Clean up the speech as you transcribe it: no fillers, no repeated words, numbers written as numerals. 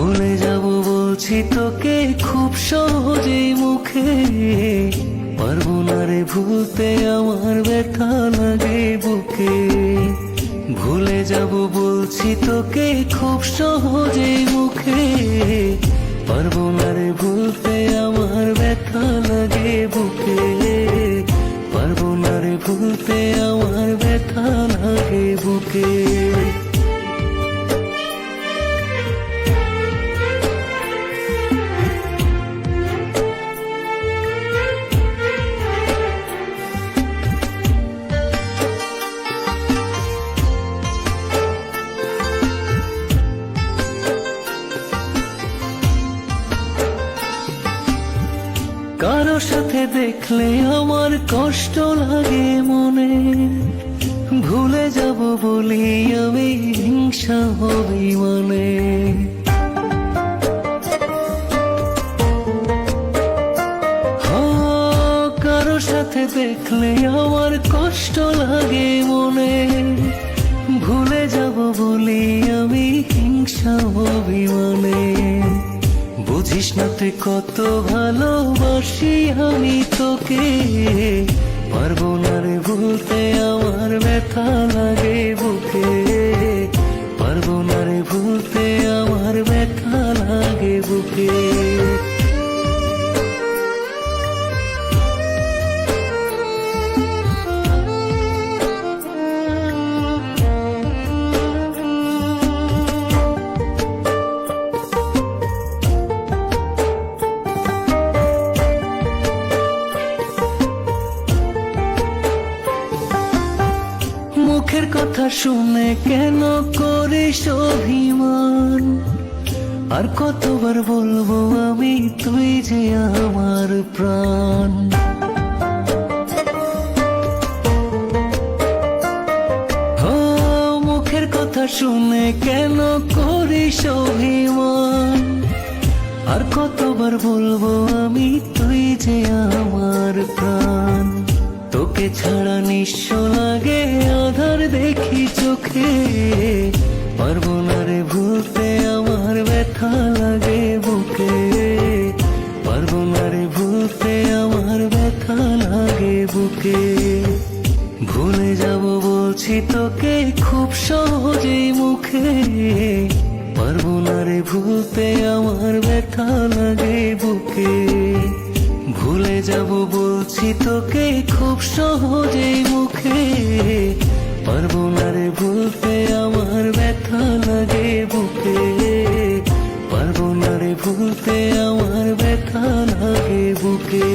ভুলে যাব বলছি তোকে খুব সহজেই মুখে, পারবো না রে ভুলতে আমার ব্যথা লাগে বুকে। ভুলে যাব বলছি তোকে খুব সহজেই মুখে, পারবো না রে ভুলতে আমার ব্যথা লাগে বুকে। পারবো না রে ভুলতে আমার ব্যথা লাগে বুকে। কারো সাথে দেখলে আমার কষ্ট লাগে মনে, ভুলে যাব বলি আমি হিংসা হবি মানে। কারো সাথে দেখলে আমার কষ্ট লাগে মনে, ভুলে যাব বলি আমি হিংসা হবি মানে। বুঝিস না তুই কত ভালোবাসি আমি তোকে, পারবো না রে ভুলতে আমার ব্যথা লাগে বুকে। পারবো না রে ভুলতে আমার ব্যথা লাগে বুকে। মুখের কথা শুনে কেন করিস অভিমান, আর কতবার বলবো আমি তুই যে আমার প্রাণ। মুখের কথা শুনে কেন করিস অভিমান, আর কতবার বলবো আমি তুই যে আমার প্রাণ। তোকে ছাড়া নিঃস্ব লাগে আধার দেখি চোখে, পারবো না রে ভুলতে আমার ব্যথা লাগে বুকে। পারবো না রে ভুলতে আমার ব্যথা লাগে বুকে। ভুলে যাব বলছি তোকে খুব সহজেই মুখে, পারবো না রে ভুলতে আমার ব্যথা লাগে বুকে। ভুলে যাব বলছি তোকে খুব সহজেই মুখে, পারবো না রে ভুলতে আমার ব্যথা লাগে বুকে। পারবো না রে ভুলতে আমার ব্যথা লাগে বুকে।